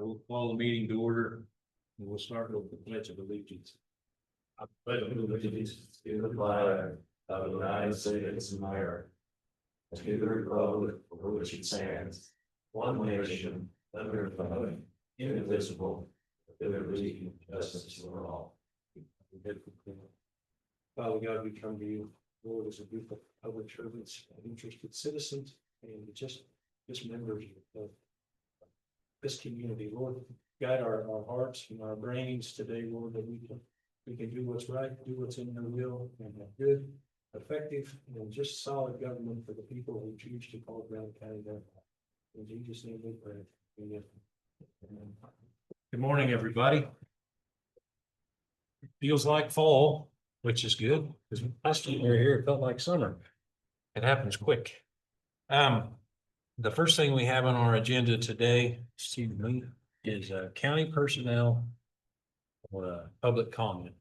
We'll call the meeting to order, and we'll start with the pledge of allegiance. I pledge allegiance to the flag of the United States of America, and to the republic for which it stands, one nation, under God, indivisible, with liberty and justice for all. Father God, we come to you, Lord, as a group of public servants and interested citizens, and just members of this community, Lord, guide our hearts and our brains today, Lord, that we can do what's right, do what's in your will, and have good, effective, and just solid government for the people who choose to call Brown County their home. In Jesus' name we pray. Amen. Good morning, everybody. Feels like fall, which is good, because last time we were here, it felt like summer. It happens quick. The first thing we have on our agenda today, excuse me, is county personnel or public comment.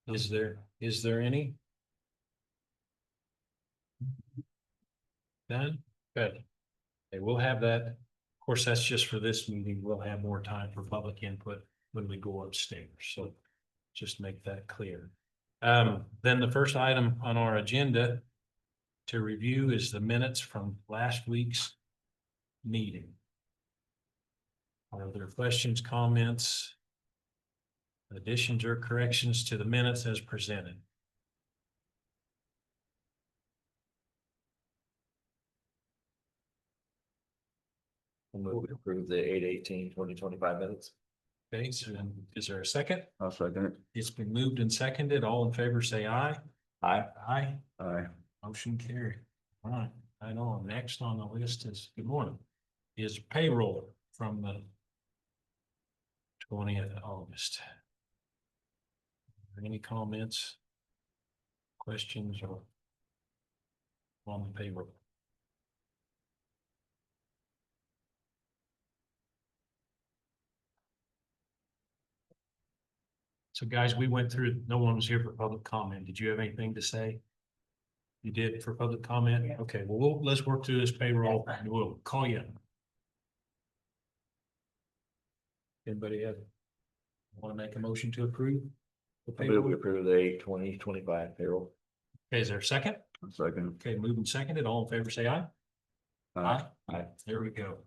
Is there any? None? Good. Okay, we'll have that. Of course, that's just for this meeting. We'll have more time for public input when we go upstairs. So just make that clear. Then the first item on our agenda to review is the minutes from last week's meeting. Are there questions, comments, additions, or corrections to the minutes as presented? We'll approve the 8/18/2025 minutes. Okay, so then is there a second? I'll second it. It's been moved and seconded. All in favor, say aye. Aye. Aye. Aye. Motion carried. All right, I know next on the list is, good morning, is payroll from the 20th of August. Any comments, questions, or on the payroll? So guys, we went through, no one was here for public comment. Did you have anything to say? You did for public comment? Yeah. Okay, well, let's work through this payroll and we'll call you. Anybody want to make a motion to approve? The I move we payroll? approve the 8/20/25 payroll. Okay, is there a second? Second. Okay, moving seconded. All in favor, say aye. Aye. Aye. There we go.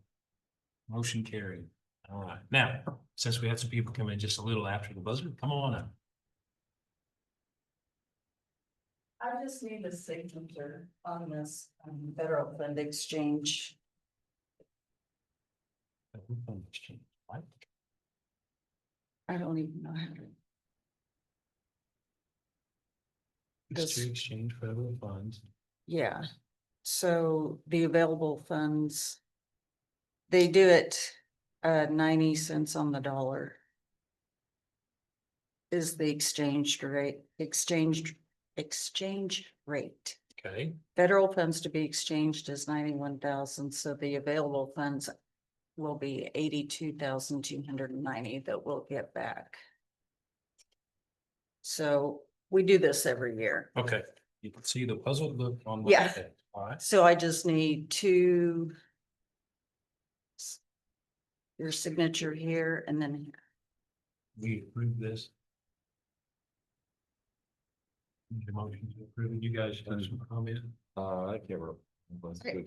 Motion carried. All right. Now, since we had some people come in just a little after the buzzer, come on up. I just need a signature on this federal fund exchange. Right? I don't even know how to. It's to exchange federal funds. Yeah, so the available funds. They do it 90 cents on the dollar. Is the exchange rate, exchange rate. Okay, Federal funds to be exchanged is 91,000, so the available funds will be 82,290 that we'll get back. So we do this every year. okay. You can see the puzzle look on. My Yeah. head. All right. So I just need your signature here and then here. We approve this. Need a motion to approve it. You guys have some comment? I can't remember.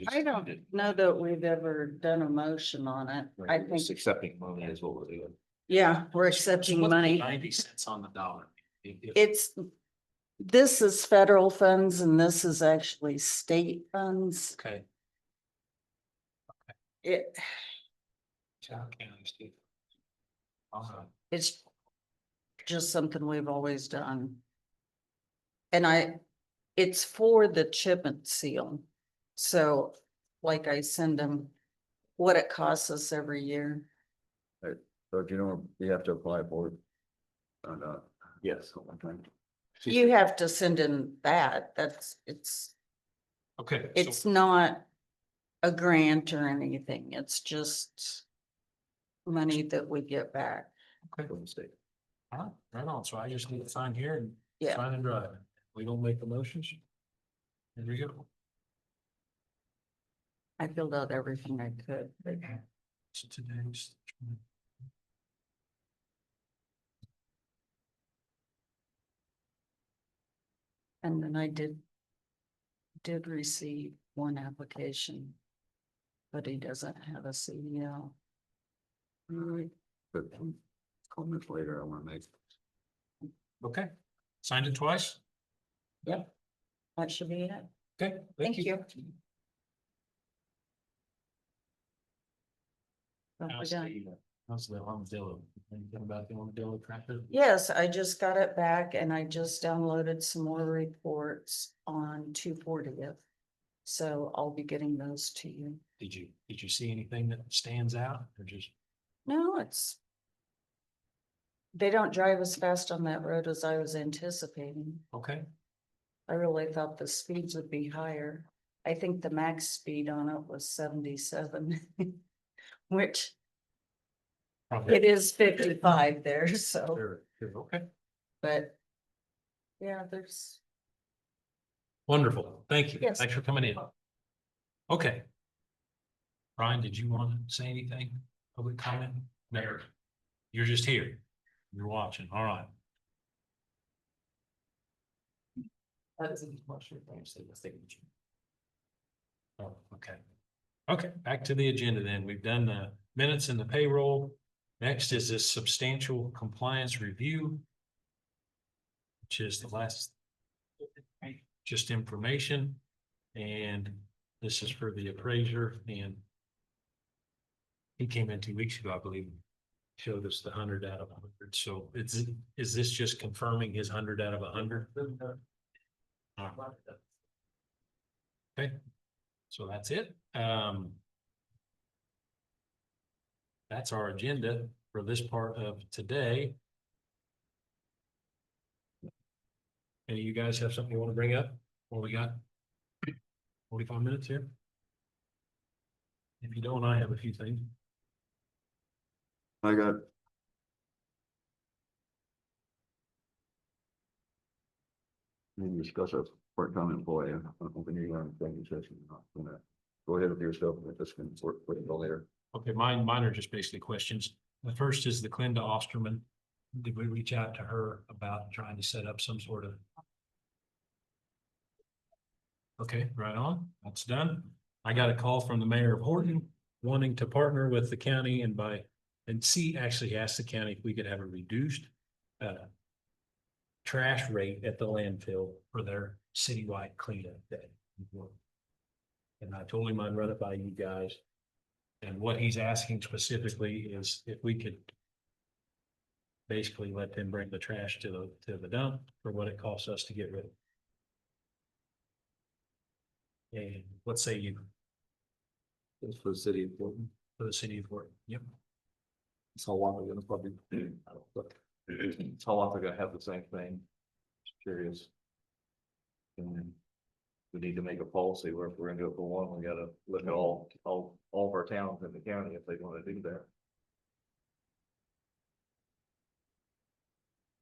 I don't know that we've ever done a motion on it. I think, Just accepting money is what we're doing. yeah, we're accepting What's the money. 90 cents on the dollar. This is federal funds and this is actually state funds. Okay. It, County, Steve. it's just something we've always done. And it's for the chip and seal. So like I send them what it costs us every year. So do you know, you have to apply for it? Yes. You have to send in that, Okay. it's not a grant or anything, it's just money that we get back. Okay. From the state. All right, right on. So I just need to sign here and Yeah. sign and drive. We don't make the motions. There we go. I filled out everything I could, but So today's. And then I did receive one application, but he doesn't have a CDL. Alright, but comments later, I wanna make. Okay, signed it twice? Yep. That should be it. Okay, Thank you. Don't forget. How's the armadillo? Anything about the armadillo tractor? Yes, I just got it back and I just downloaded some more reports on 240th. So I'll be getting those to you. Did you see anything that stands out or just? No, they don't drive as fast on that road as I was anticipating. Okay, I really thought the speeds would be higher. I think the max speed on it was 77, which it is 55 there, so, okay, but yeah, there's, wonderful. Thank you. Yes. Thanks for coming in. Okay. Brian, did you want to say anything? Public comment? No, you're just here. You're watching. All right. That isn't much. Oh, okay. Okay, back to the agenda then. We've done the minutes and the payroll. Next is this substantial compliance review, which is the last, just information. And this is for the appraiser, and he came in 2 weeks ago, I believe, showed us the 100 out of 100. So is this just confirming his 100 out of 100? Okay, so that's it. That's our agenda for this part of today. Any of you guys have something you want to bring up? What we got? 45 minutes here. If you don't, I have a few things. I got. Maybe discuss a part-time employee. I don't think we need to executive session. I'm not gonna go ahead with your stuff, but this can work with it later. Okay, mine are just basically questions. The first is the Clinda Osterman. Did we reach out to her about trying to set up some sort of? Okay, right on. That's done. I got a call from the mayor of Horton wanting to partner with the county and actually asked the county if we could have a reduced trash rate at the landfill for their citywide cleanup day. And I told him I'd run it by you guys. And what he's asking specifically is if we could basically let them bring the trash to the dump for what it costs us to get rid of it. And what say you? It's for the city of Portland. For the city of Horton? Yep. So how long are we gonna probably? How long are we gonna have the same thing? Just curious. And we need to make a policy where if we're gonna do it for one, we gotta look at all of our towns in the county if they wanna do that.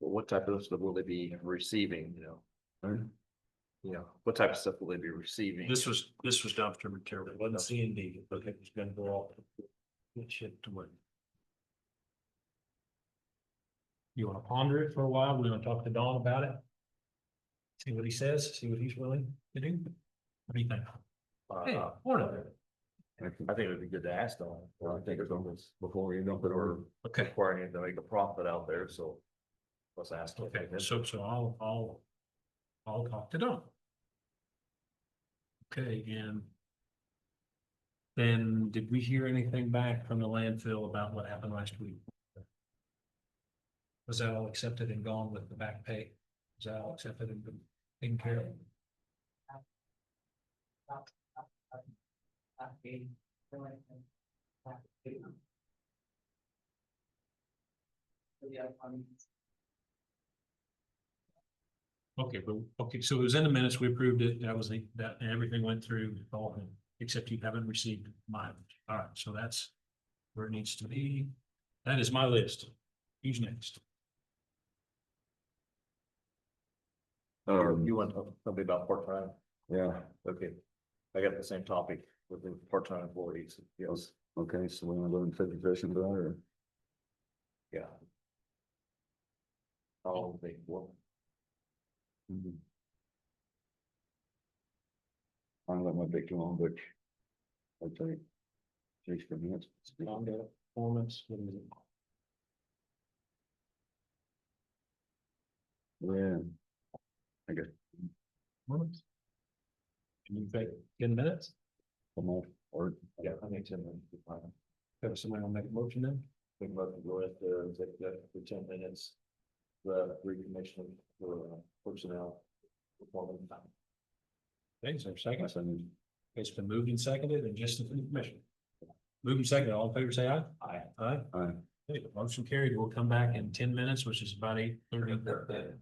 But what type of stuff will they be receiving, you know? Yeah, what type of stuff will they be receiving? This was dumpster material. It wasn't C and D, but it was gonna go all. Get shipped to work. You wanna ponder it for a while? We wanna talk to Don about it? See what he says, see what he's willing to do? What do you think? Hey, Warren. I think it'd be good to ask them. I think it's almost before you dump it or Okay, requiring it to make a profit out there, so. Let's ask. them. okay, so I'll talk to Don. Okay, and then did we hear anything back from the landfill about what happened last week? Was that all accepted and gone with the back pay? Was that all accepted and been taken care of? Okay, but, okay, so it was in the minutes, we approved it, that, and everything went through, all, except you haven't received mileage. All right, so that's where it needs to be. That is my list. Who's next? You want something about part-time? Yeah. Okay, I got the same topic with the part-time employees, yes, Okay, so we're gonna go into executive session for that, or? Yeah. All in favor? Mhm. I don't let my take too long, but I'd say 6 minutes. Conduct, performance, what is it? Yeah. I guess, Performance? Can you take 10 minutes? come on, or, Yeah, I think 10 minutes is fine. Have somebody will make a motion then? Think about go into executive for 10 minutes. The recommission for personnel. Performance. Okay, is there a I second? said, It's been moved and seconded and just for the commission. Moved and seconded, all in favor, say aye. Aye. Aye. aye. Okay, motion carried. We'll come back in 10 minutes, which is about 8:30.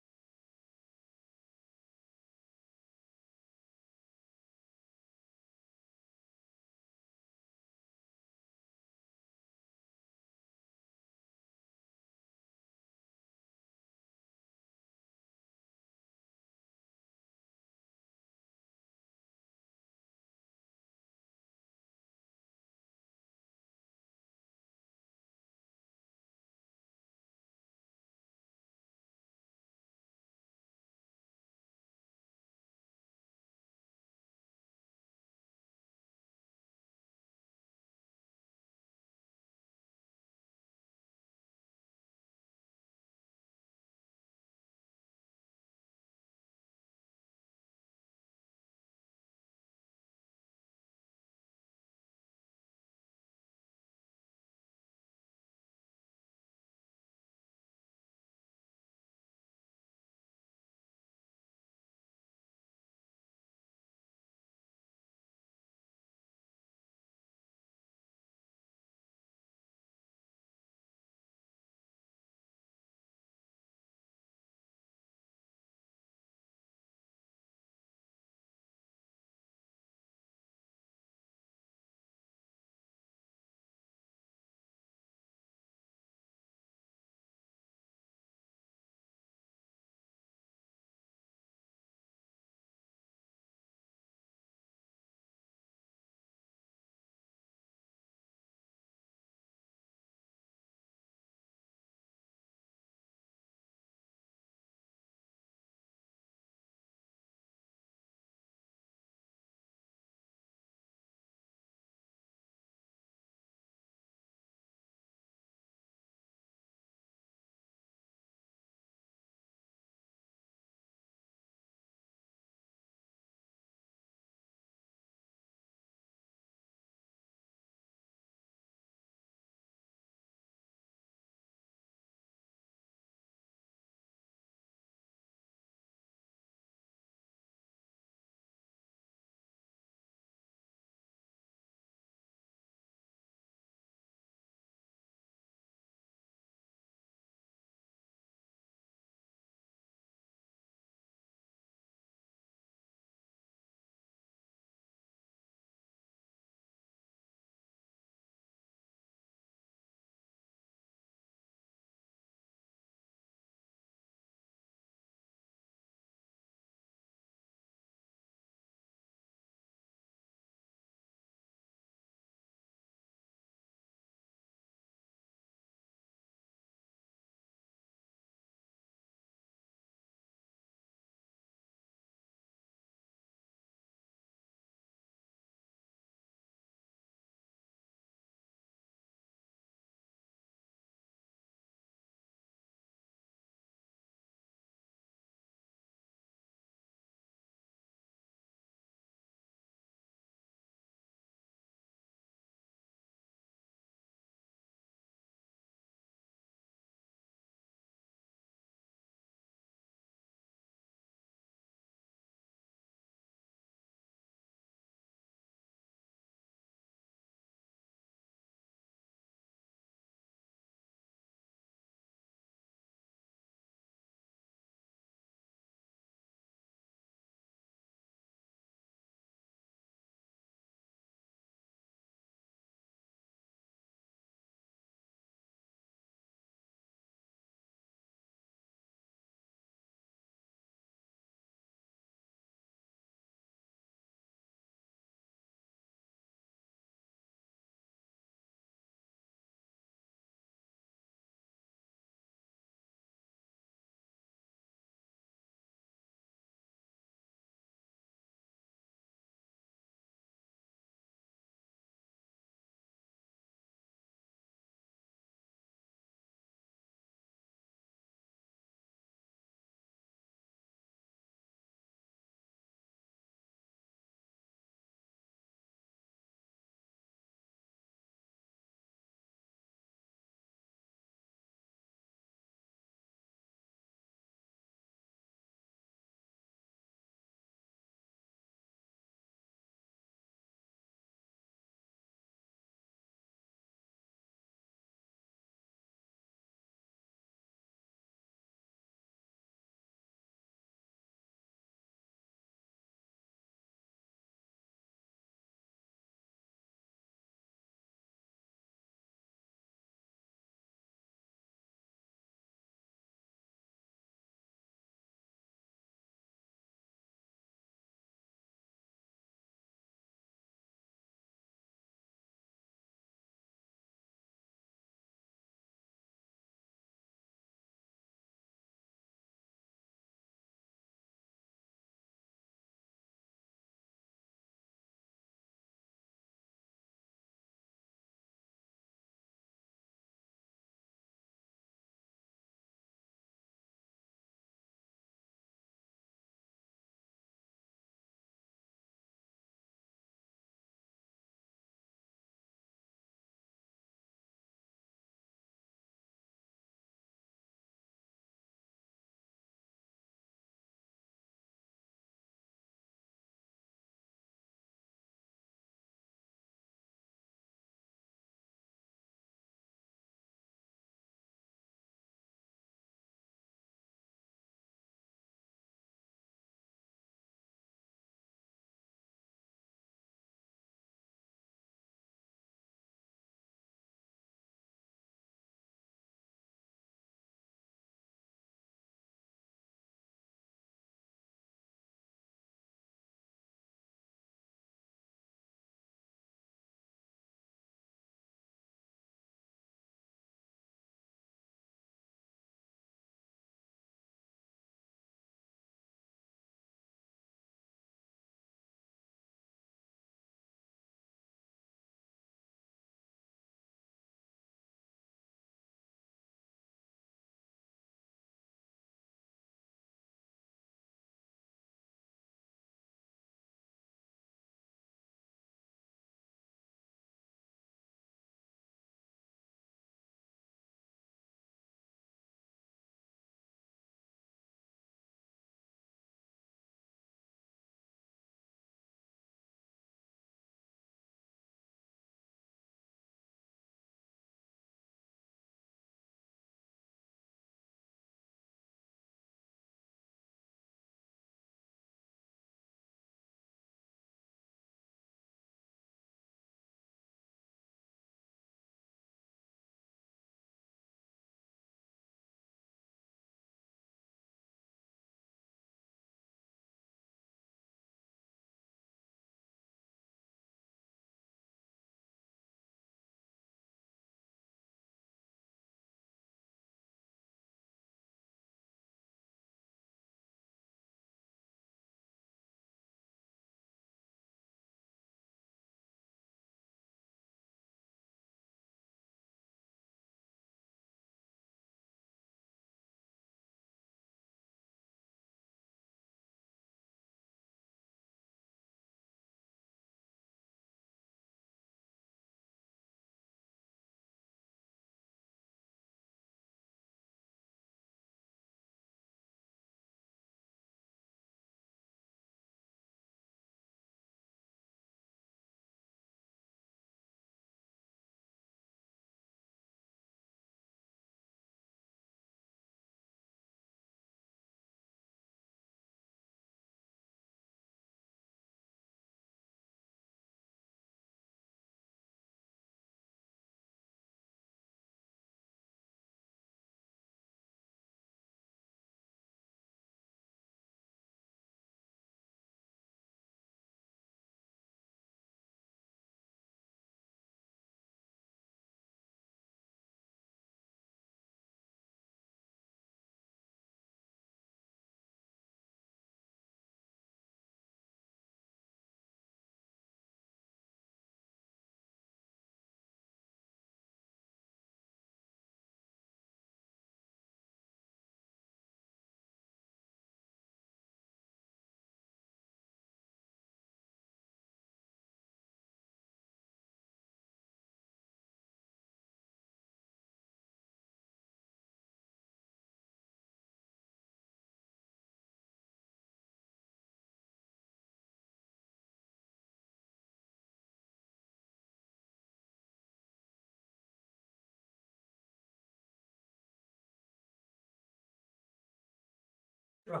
I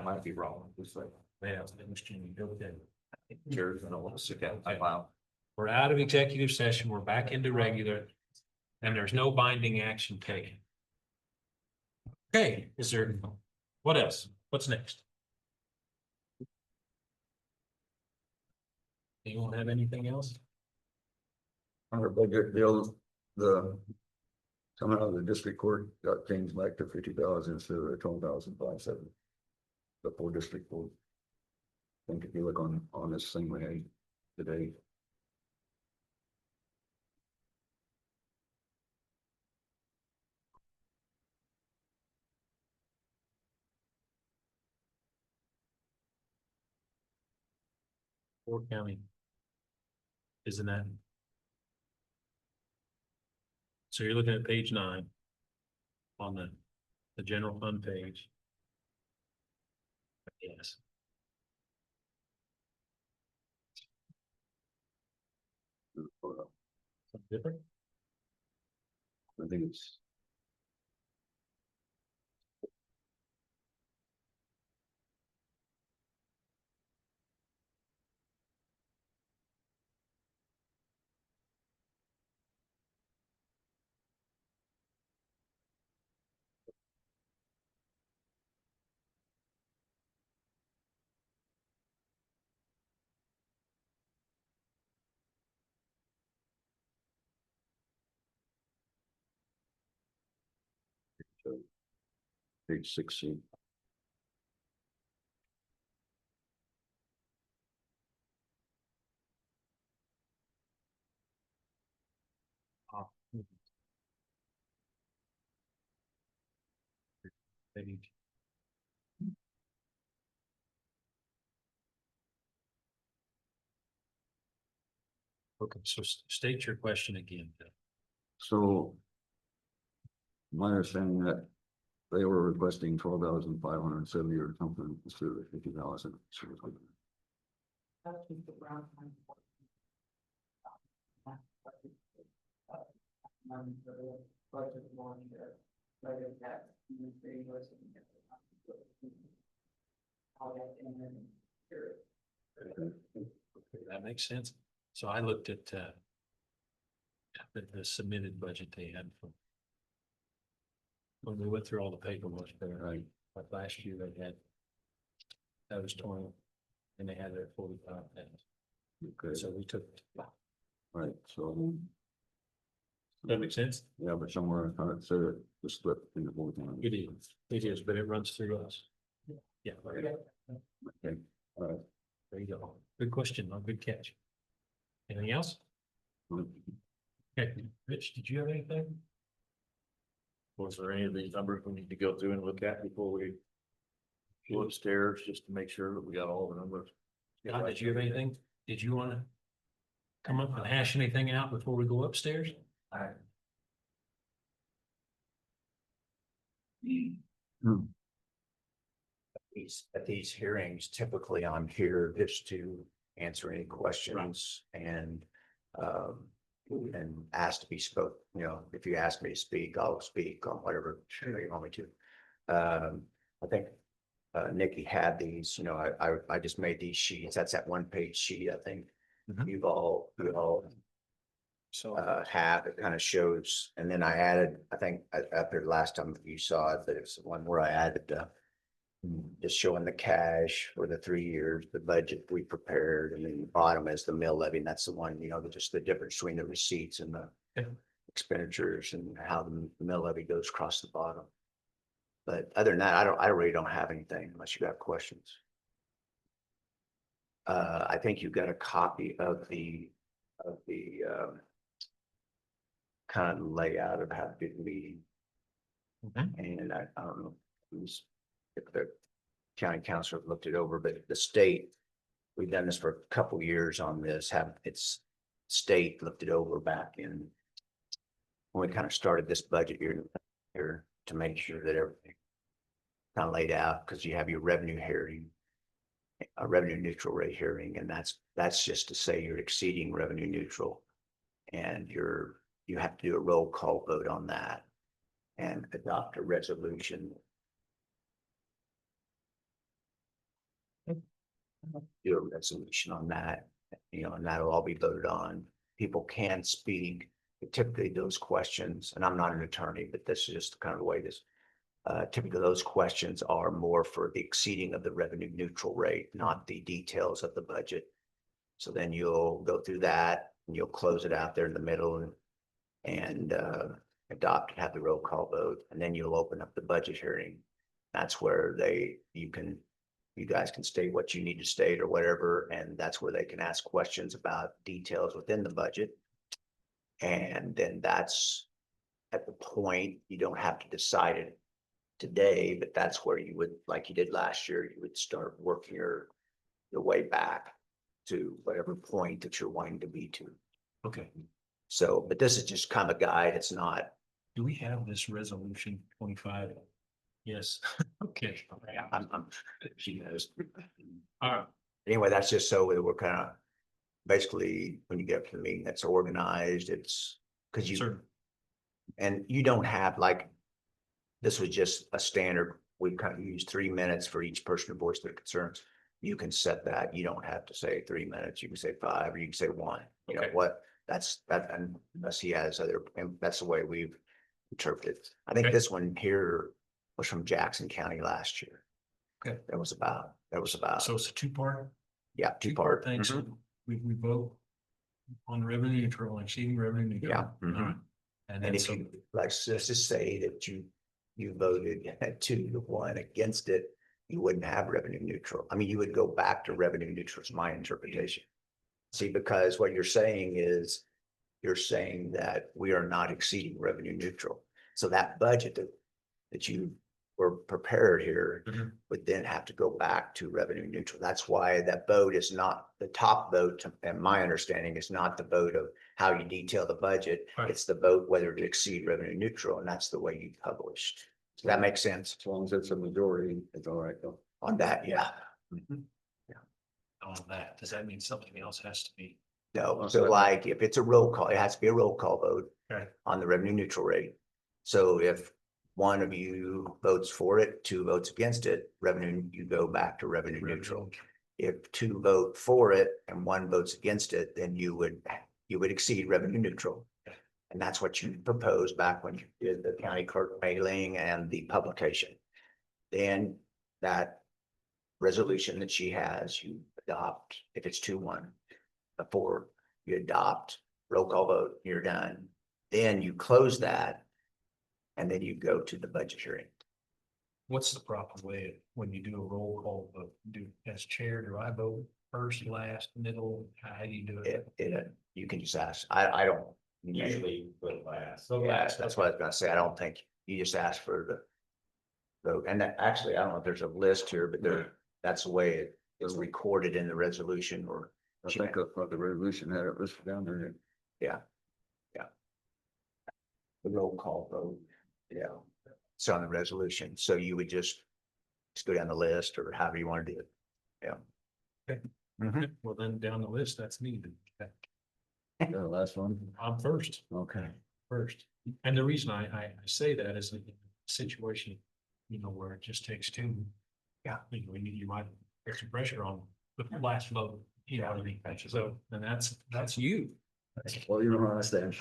might be wrong, just like, Yeah, Mr. Okay. yours, I don't want to stick out my mouth. We're out of executive session, we're back into regular, and there's no binding action taken. Okay, is there, what else? What's next? Anyone have anything else? Our budget deal, somehow the district court got changed back to 50,000 instead of the 12,570. The full district court. I think if you look on this thing we had today. Fort County. Isn't that? So you're looking at page 9. On the general fund page. Yes. Something different? I think it's. Page 16. Page. Okay, so state your question again. So. My understanding that they were requesting 12,570 or something instead of 50,000. That makes sense. So I looked at the submitted budget they had for. When we went through all the paperwork there, Right. like last year they had. That was 20, and they had their 45. Okay, So we took. right, so, That makes sense? yeah, but somewhere I thought it said it was split in the board. It is, but it runs through us. Yeah. Okay, all right. There you go. Good question, no, good catch. Anything else? Okay, Rich, did you have anything? Was there any of these numbers we need to go through and look at before we go upstairs, just to make sure that we got all the numbers? Don, did you have anything? Did you want to come up and hash anything out before we go upstairs? At these hearings, typically I'm here just to answer any questions and ask to be spoke, you know, if you ask me to speak, I'll speak on whatever you want me to. I think Nikki had these, you know, I just made these sheets. That's that 1-page sheet. I think Mhm. you all have, it kind of shows, and then I added, I think after the last time you saw it, that it's the one where I added just showing the cash for the 3 years, the budget we prepared, and then the bottom is the mill levy. And that's the one, you know, just the difference between the receipts and the expenditures and how the mill levy goes across the bottom. But other than that, I really don't have anything unless you have questions. I think you got a copy of the kind of layout of how to do the meeting. And I don't know if the county council looked it over, but the state, we've done this for a couple of years on this, its state looked it over back in when we kind of started this budget year here to make sure that everything kind of laid out, because you have your revenue hearing, a revenue neutral rate hearing, and that's just to say you're exceeding revenue neutral, and you have to do a roll call vote on that and adopt a resolution do a resolution on that, and that'll all be voted on. People can speak. Typically, those questions, and I'm not an attorney, but this is just kind of the way this. Typically, those questions are more for the exceeding of the revenue neutral rate, not the details of the budget. So then you'll go through that and you'll close it out there in the middle and adopt, have the roll call vote, and then you'll open up the budget hearing. That's where you guys can state what you need to state or whatever, and that's where they can ask questions about details within the budget. And then that's at the point, you don't have to decide it today, but that's where you would, like you did last year, you would start working your way back to whatever point that you're wanting to be to. Okay, So, but this is just kind of a guide. It's not, do we have this resolution 25? Yes, okay. she knows. All right, Anyway, that's just so we're kind of, basically, when you get up to the meeting, that's organized, it's, because you, sir, and you don't have like, this was just a standard, we kind of used 3 minutes for each person to voice their concerns. You can set that, you don't have to say 3 minutes, you can say 5, or you can say 1, you know Okay. what, that's, that, unless he has other, and that's the way we've interpreted. I think Okay. this one here was from Jackson County last year. Okay. That was about, so it's a two-part? yeah, Two-part two-part. thing, so we vote on revenue neutral, exceeding revenue neutral. Yeah. All right. And And then if so, you, like, let's just say that you voted 2-1 against it, you wouldn't have revenue neutral. I mean, you would go back to revenue neutral is my interpretation. See, because what you're saying is, you're saying that we are not exceeding revenue neutral. So that budget that you were prepared here Mhm. would then have to go back to revenue neutral. That's why that vote is not the top vote, and my understanding is not the vote of how you detail the budget. Right. It's the vote whether to exceed revenue neutral, and that's the way you published. Does that make sense As long as it's a majority, it's all right though. on that? Yeah. on that, does that mean something else has to be? No, so like if it's a roll call, it has to be a roll call vote Okay. on the revenue neutral rate. So if one of you votes for it, 2 votes against it, revenue, you go back to revenue neutral. If 2 vote for it and 1 votes against it, then you would exceed revenue neutral. And that's what you proposed back when you did the county clerk mailing and the publication. Then that resolution that she has, you adopt, if it's 2-1. Before you adopt, roll call vote, you're done. Then you close that. And then you go to the budget hearing. What's the proper way when you do a roll call vote? As chair, do I vote first, last, middle? How do you do it? You can just ask, I don't. Usually vote last. Last, that's what I was gonna say. I don't think you just ask for the vote. And actually, I don't know if there's a list here, but that's the way it's recorded in the resolution or. I think that's what the resolution had it listed down there. The roll call vote, yeah. So on the resolution, so you would just go down the list or however you want to do it. Yeah. Okay. Mhm. Well, then down the list, that's me. Okay. The last one, I'm first. okay. First. And the reason I say that is in a situation, where it just takes 2. Yeah. You might put some pressure on the last vote, you know what I mean? So, and that's you. Well, you know how I stand.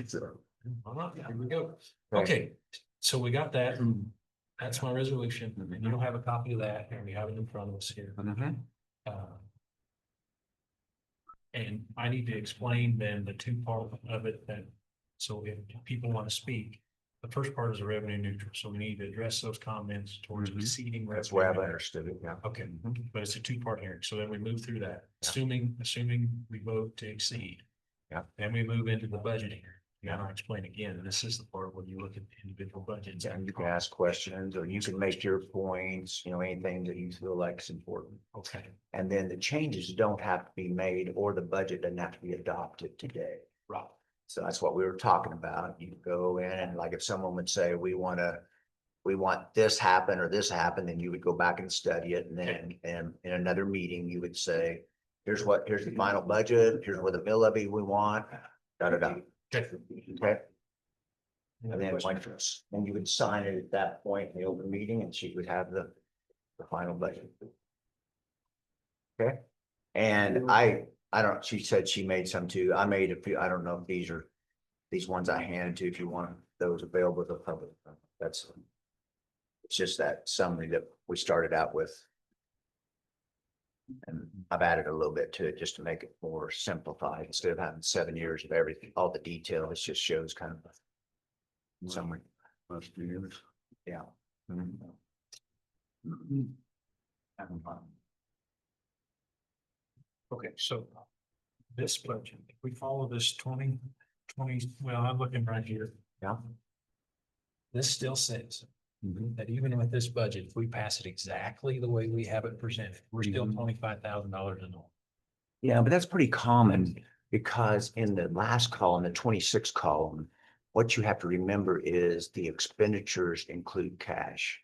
So, All right, here we go. Right. Okay, so we got that. That's my resolution. And you don't have a copy of that, and we have it in front of us here. And I need to explain then the 2 part of it that, so if people want to speak, the first part is a revenue neutral, so we need to address those comments towards exceeding. That's the way I've revenue. understood it, yeah. Okay, but it's a 2-part hearing, so then we move through that, assuming we vote to exceed. Yeah. Then we move into the budget hearing. And I'll explain again, and this is the part where you look at the individual budgets. And you can ask questions or you can make your points, anything that you feel like is important. Okay, And then the changes don't have to be made or the budget doesn't have to be adopted today. right, So that's what we were talking about. You go in and like if someone would say, we want this happen or this happen, then you would go back and study it. And then in another meeting, you would say, here's the final budget, here's what the mill levy we want, da, da, da. okay. Okay. And then and you would sign it at that point in the open meeting and she would have the final budget. Okay, and I don't, she said she made some too. I made a few, I don't know if these are, these ones I handed to, if you want those available to the public. That's, it's just that summary that we started out with. And I've added a little bit to it just to make it more simplified. Instead of having 7 years of everything, all the detail, it just shows kind of a summary. Last few years. Yeah. Having fun. Okay, so this budget, if we follow this 20, well, I'm looking right here. Yeah. This still says Mhm. that even with this budget, if we pass it exactly the way we have it presented, we're still Mhm. $25,000 in all. Yeah, but that's pretty common because in the last column, the 26 column, what you have to remember is the expenditures include cash.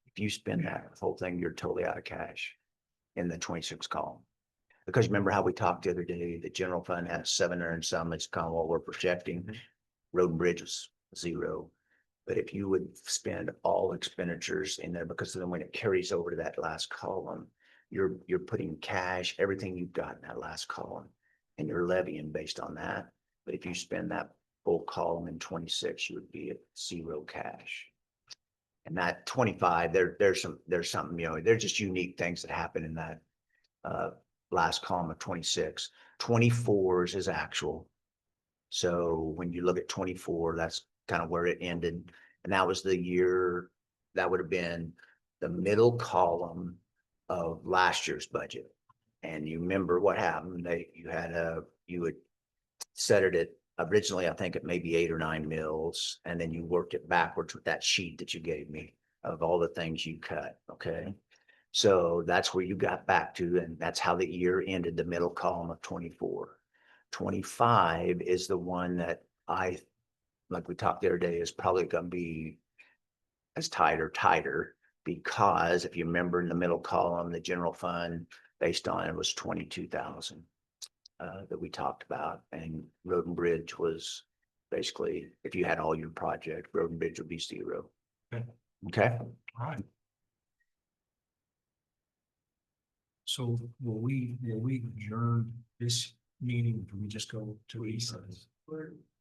If you spend that whole thing, you're totally out of cash in the 26 column. Because remember how we talked the other day, the general fund has 700 and some, it's kind of what we're projecting. Road and bridge is 0. But if you would spend all expenditures in there, because then when it carries over to that last column, you're putting cash, everything you've got in that last column, and you're levying based on that. But if you spend that full column in 26, you would be at 0 cash. And that 25, there's something, you know, they're just unique things that happen in that last column of 26. 24s is actual. So when you look at 24, that's kind of where it ended. And that was the year, that would have been the middle column of last year's budget. And you remember what happened, you would set it at, originally, I think it may be 8 or 9 mills, and then you worked it backwards with that sheet that you gave me of all the things you cut, okay? So that's where you got back to, and that's how the year ended, the middle column of 24. 25 is the one that like we talked the other day, is probably gonna be as tighter, because if you remember in the middle column, the general fund based on it was 22,000 that we talked about, and road and bridge was basically, if you had all your project, road and bridge would be 0. Okay. Okay. All right. So will we adjourn this meeting? Or do we just go to recess?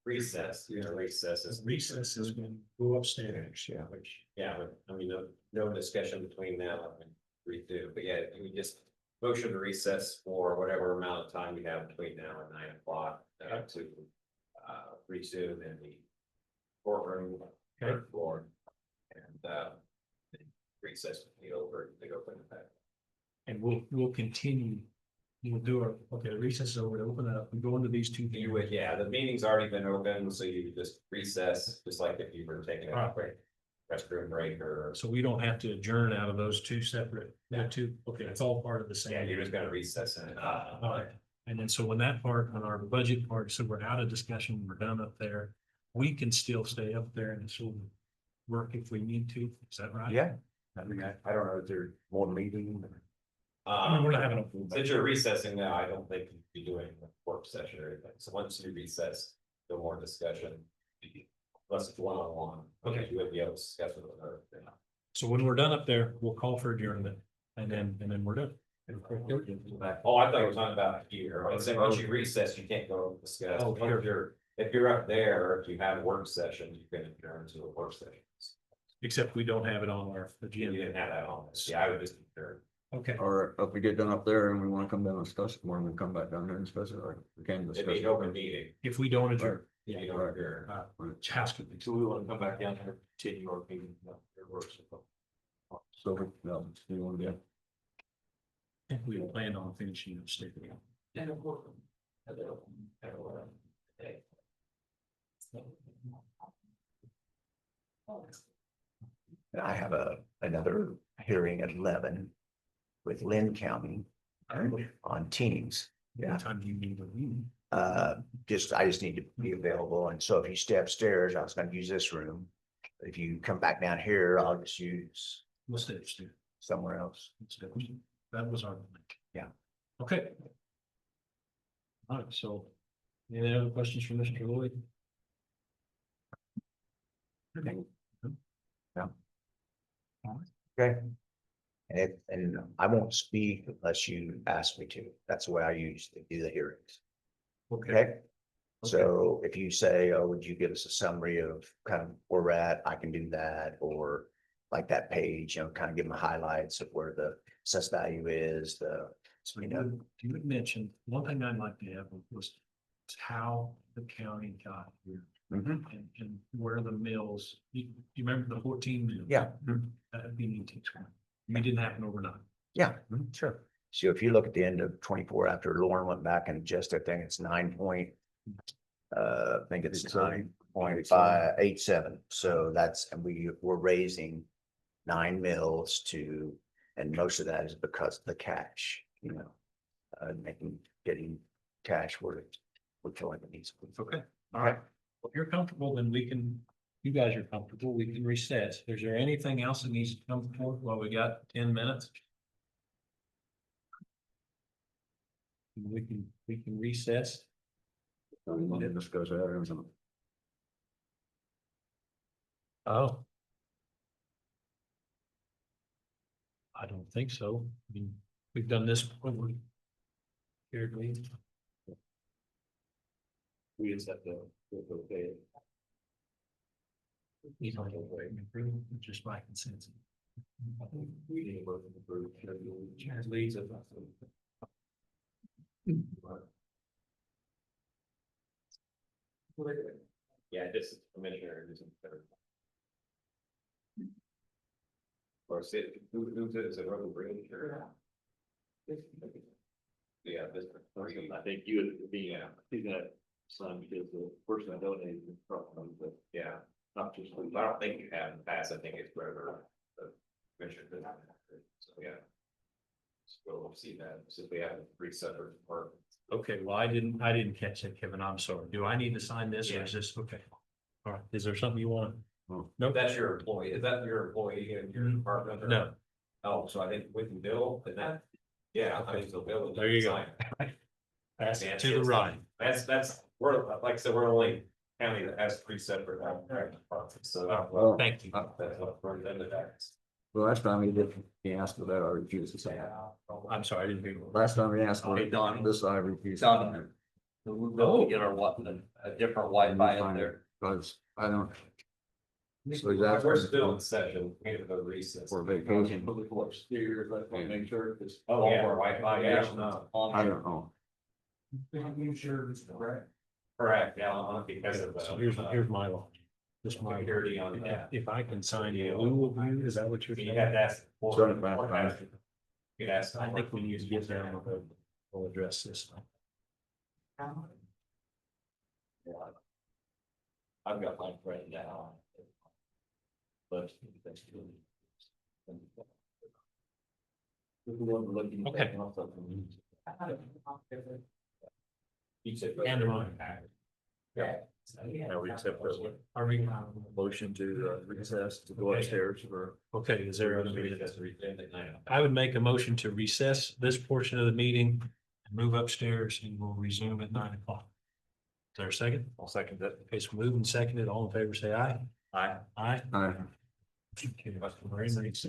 Recess, recess. Recess is going to go upstairs. Yeah. Which, yeah, but, I mean, no discussion between now and redo, but yeah, you just motion to recess for whatever amount of time we have between now and 9 o'clock to resume in the courtroom, third floor, and recess will be over, they go from that. And we'll continue. We'll do our, okay, the recess is over, open it up, we go into these two. You would, yeah, the meeting's already been open, so you just recess, just like if you were taking a break, restroom break or. So we don't have to adjourn out of those two separate, okay, it's all part of the same. Yeah, you're just gonna recess in it. All right, and then so when that part, on our budget part, so we're out of discussion, we're done up there, we can still stay up there and sort of work if we need to, is that right? Yeah. I mean, I don't know if there's more meeting. I mean, we're not having a. Since you're recessing now, I don't think you'd be doing a work session or anything. So once you recess, no more discussion. Unless it's one-on-one. Okay. You would be able to discuss with her. So when we're done up there, we'll call for adjournment and then we're done. Oh, I thought you were talking about here. I said, once you recess, you can't go discuss. Oh, But if you're up there, if you have a work session, you can adjourn to a work session. Except we don't have it on our You agenda. didn't have that on this. Yeah, I would just adjourn. Okay, Or if we get done up there and we wanna come down and discuss it more, we come back down there and discuss it, or we can discuss. It'd be it. an open meeting. if we don't adjourn. Yeah, you don't adjourn. It's housekeeping. So we want to come back down here, continue our meeting. It works. So, no, you wanna do? We had planned on finishing the state. And I have another hearing at 11 with Lynn County on teens. Yeah. What time do you need to leave? I just need to be available. And so if you stay upstairs, I was gonna use this room. If you come back down here, I'll just use We'll stay upstairs. somewhere else. That was our. Yeah. Okay. All right, so any other questions for Mr. Lloyd? Okay. And I won't speak unless you ask me to. That's the way I usually do the hearings. Okay? So if you say, oh, would you give us a summary of kind of where we're at, I can do that, or like that page, kind of give them highlights of where the assessed value is, So you had mentioned, one thing I'd like to have was how the county got here Mhm. and where the mills, you remember the 14 mills? Yeah. That'd be neat to explain. It didn't happen overnight. Yeah, sure. So if you look at the end of 24, after Lauren went back and just, I think it's 9.87. So that's, and we were raising 9 mills and most of that is because of the cash, getting cash where we're filling the needs. Okay, all right. Well, if you're comfortable, then you guys are comfortable, we can recess. Is there anything else that needs to come forward while we got 10 minutes? We can recess. And discuss that or something. Oh. I don't think so. I mean, we've done this before. Here, please. We just have to, okay. You don't wait, just by consensus. We need to vote to approve. Chairs leads it. Yeah, just commissioner. Or who's it, is it Roman Green? Sure. Yeah, this. I think you would be, he's gonna sign because the person I donated is probably, but Yeah, not just. I don't think you have in the past, I think it's wherever the commissioner. So, yeah. So we'll see that, since we have 3 separate departments. Okay, well, I didn't catch that, Kevin. I'm sorry. Do I need to sign this or is this, okay? All right, is there something you want? No, that's your employee, is that your employee in your department? or- No, Oh, so I think we can bill, and that, yeah, I think so, bill. There you go. pass it to the right. That's, we're, like I said, we're only county that has 3 separate departments, so. Oh, thank you. That's what we're into that. The last time he asked for that, I refused to say. I'm sorry, I didn't hear you. Last time he asked for Hey, Don. this, I refused. Don. We'll get our a different Wi-Fi in there. Because I don't, so he's We're asking still in session, we have a recess. for vacation. Upstairs, I want to make sure, because. Oh, yeah, Wi-Fi, yeah. I don't know. Correct, yeah, because of. So here's my law. Just my. Security on If- that. If I can sign in lieu of you, is that what you're You saying? have to ask. Send it back. You'd ask. I think we need to get down with we'll address this. I've got mine right now. But. Okay. You said. And mine. Yeah. Now we accept that. Are we? Motion to recess to go upstairs for. Okay, is there? I would make a motion to recess this portion of the meeting and move upstairs and we'll resume at 9 o'clock. Is there a second? I'll second that. Okay, so moved and seconded. All in favor, say aye. Aye. Aye. I, Okay, very nice.